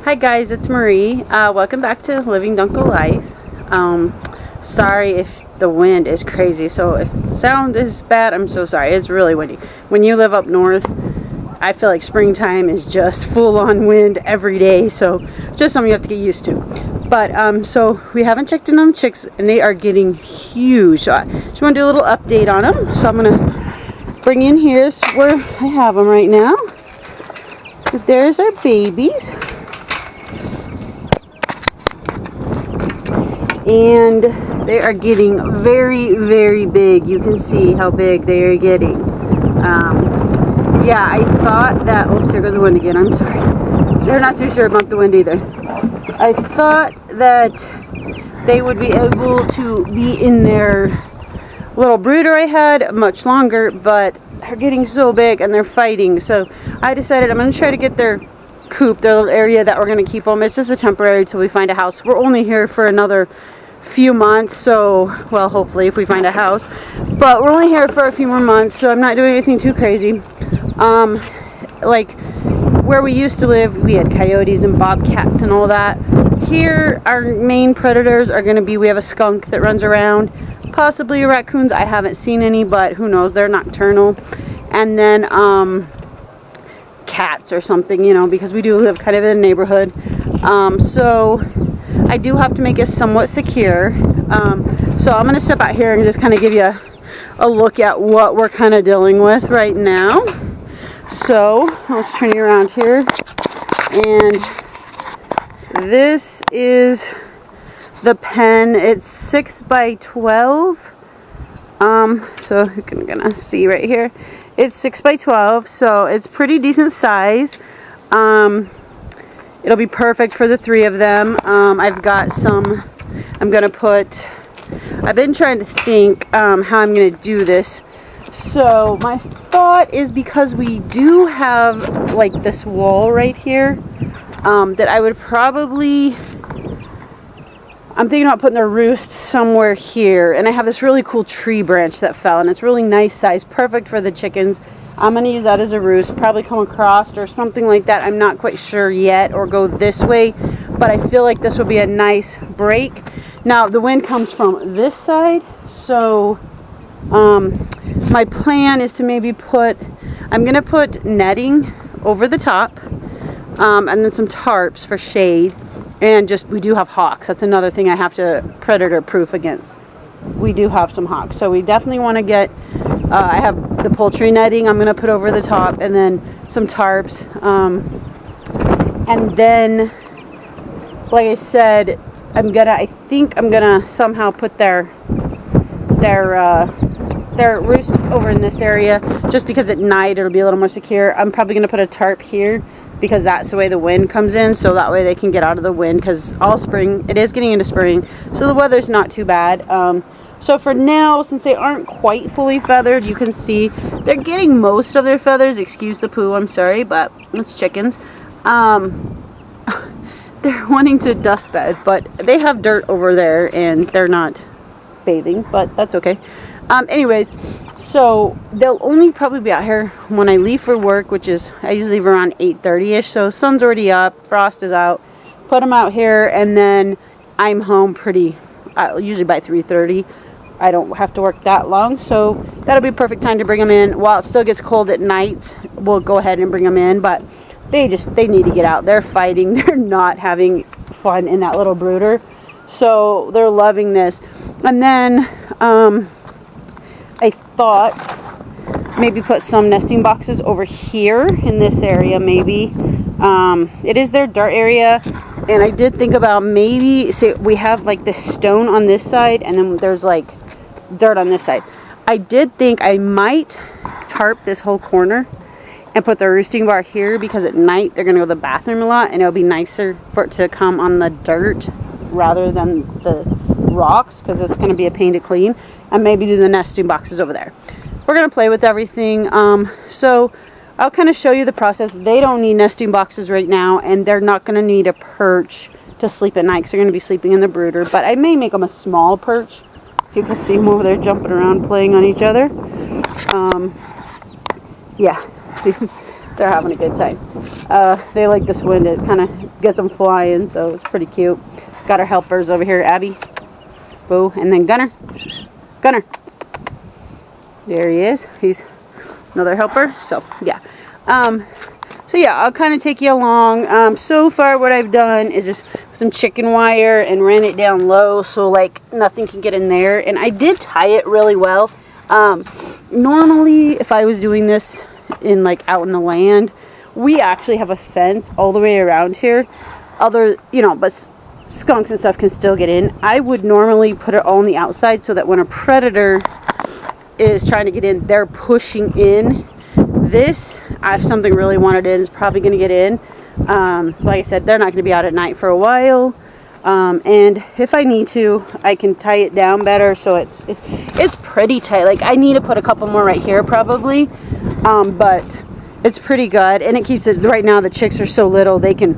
Hi guys, it's Marie. Welcome back to Living Dunkel Life. Sorry if the wind is crazy, so if sound is bad, I'm so sorry. It's really windy. When you live up north, I feel like springtime is just full-on wind every day, so just something you have to get used to. But so we haven't checked in on the chicks, and they are getting huge. So I just want to do a little update on them. So I'm gonna bring in here. This is where I have them right now. So there's our babies. And they are getting very, very big. You can see how big they are getting. Yeah, I thought that, oops, here goes the wind again, I'm sorry. They're not too sure about the wind either. I thought that they would be able to be in their little brooder I had much longer, but they're getting so big and they're fighting. So I decided I'm going to try to get their coop, their little area that we're going to keep them. It's just a temporary till we find a house. We're only here for another few months, so, well, hopefully if we find a house, but we're only here for a few more months, so I'm not doing anything too crazy. Like where we used to live, we had coyotes and bobcats and all that. Here our main predators are going to be, we have a skunk that runs around, possibly raccoons. I haven't seen any, but who knows, they're nocturnal. And then cats or something, you know, because we do live kind of in a neighborhood. So I do have to make it somewhat secure. So I'm going to step out here and just kind of give you a look at what we're kind of dealing with right now. So let's turn you around here. And this is the pen. It's 6 by 12. So you can gonna see right here. It's 6 by 12, so it's pretty decent size. It'll be perfect for the 3 of them. I've got some, I've been trying to think how I'm going to do this. So my thought is, because we do have like this wall right here, that I would probably, I'm thinking about putting their roost somewhere here. And I have this really cool tree branch that fell, and it's really nice size, perfect for the chickens. I'm going to use that as a roost, probably come across or something like that. I'm not quite sure yet, or go this way, but I feel like this would be a nice break. Now the wind comes from this side, so my plan is to maybe I'm going to put netting over the top, and then some tarps for shade, and just, we do have hawks. That's another thing I have to predator proof against. We do have some hawks, so we definitely want to get, I have the poultry netting I'm going to put over the top, and then some tarps, and then, like I said, I think I'm gonna somehow put their roost over in this area, just because at night it'll be a little more secure. I'm probably gonna put a tarp here, because that's the way the wind comes in, so that way they can get out of the wind, because all spring, it is getting into spring, so the weather's not too bad. So for now, since they aren't quite fully feathered, you can see they're getting most of their feathers. Excuse the poo, I'm sorry, but it's chickens. They're wanting to dust bed, but they have dirt over there and they're not bathing, but that's okay. Anyways, so they'll only probably be out here when I leave for work, which is, I usually leave around 8:30ish, so sun's already up, frost is out. Put them out here, and then I'm home usually by 3:30. I don't have to work that long, so that'll be a perfect time to bring them in. While it still gets cold at night, we'll go ahead and bring them in, but they need to get out. They're fighting. They're not having fun in that little brooder, so they're loving this. And then I thought maybe put some nesting boxes over here in this area, maybe. It is their dirt area, and I did think about maybe, say we have like this stone on this side, and then there's like dirt on this side. I did think I might tarp this whole corner and put the roosting bar here, because at night they're going to go to the bathroom a lot, and it'll be nicer for it to come on the dirt rather than the rocks, because it's going to be a pain to clean. And maybe do the nesting boxes over there. We're going to play with everything. So I'll kind of show you the process. They don't need nesting boxes right now, and they're not going to need a perch to sleep at night, because they're going to be sleeping in the brooder. But I may make them a small perch. You can see them over there jumping around playing on each other. Yeah, see, They're having a good time. They like this wind. It kind of gets them flying, so it's pretty cute. Got our helpers over here, Abby, Boo, and then Gunner. Gunner. There he is. He's another helper. So yeah. So yeah, I'll kind of take you along. So far what I've done is just some chicken wire and ran it down low so like nothing can get in there. And I did tie it really well. Normally if I was doing this in like out in the land, we actually have a fence all the way around here. But skunks and stuff can still get in. I would normally put it all on the outside so that when a predator is trying to get in, they're pushing in. This, if something really wanted in, is probably going to get in. Like I said, they're not going to be out at night for a while. And if I need to, I can tie it down better so it's pretty tight. Like I need to put a couple more right here probably, but it's pretty good, and it keeps it. Right now the chicks are so little they can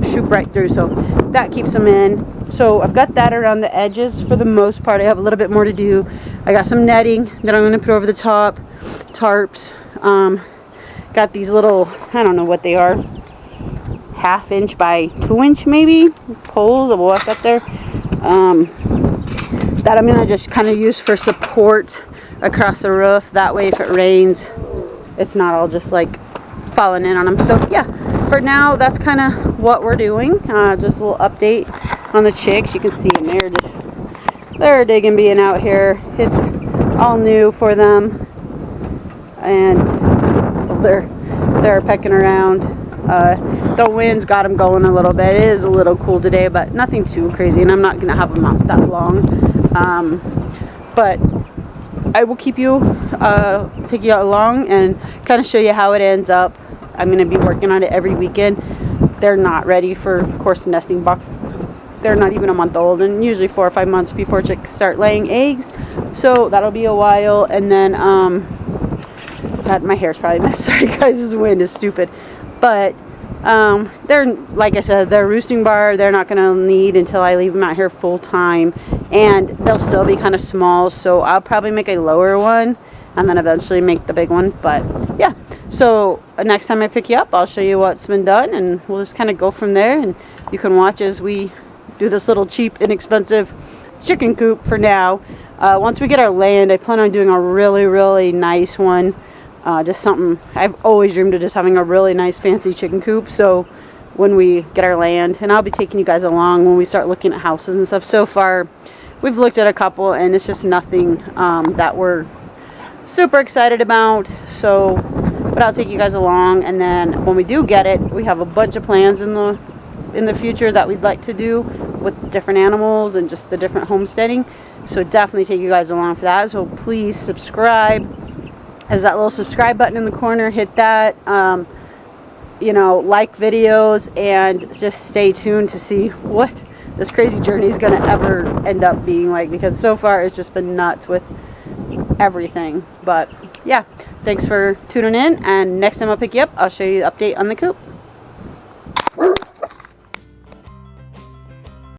shoot right through, so that keeps them in. So I've got that around the edges for the most part. I have a little bit more to do. I got some netting that I'm going to put over the top, tarps. Got these little, I don't know what they are, 1/2 inch by 2 inch maybe poles that will walk up there, that I'm going to just kind of use for support across the roof. That way if it rains it's not all just like falling in on them. So yeah, for now that's kind of what we're doing. Just a little update on the chicks. You can see them, they're digging being out here. It's all new for them, and they're pecking around. The wind's got them going a little bit. It is a little cool today, but nothing too crazy, and I'm not going to have them out that long. But I will keep you, take you along and kind of show you how it ends up. I'm going to be working on it every weekend. They're not ready for, of course, nesting boxes. They're not even a month old, and usually 4 or 5 months before chicks start laying eggs. So that'll be a while, and then, my hair's probably messed. Sorry guys, this wind is stupid. But they're, like I said, they're roosting bar. They're not going to need until I leave them out here full time, and they'll still be kind of small, so I'll probably make a lower one and then eventually make the big one. But yeah, so next time I pick you up, I'll show you what's been done, and we'll just kind of go from there, and you can watch as we do this little cheap, inexpensive chicken coop for now. Once we get our land, I plan on doing a really nice one. Just something I've always dreamed of, just having a really nice fancy chicken coop. So when we get our land, and I'll be taking you guys along when we start looking at houses and stuff. So far we've looked at a couple, and it's just nothing that we're super excited about. So but I'll take you guys along, and then when we do get it, we have a bunch of plans in the future that we'd like to do with different animals and just the different homesteading. So definitely take you guys along for that. So please subscribe. There's that little subscribe button in the corner. Hit that. Like videos, and just stay tuned to see what this crazy journey is going to ever end up being like, because so far it's just been nuts with everything. But yeah, thanks for tuning in, and next time I'll pick you up, I'll show you the update on the coop.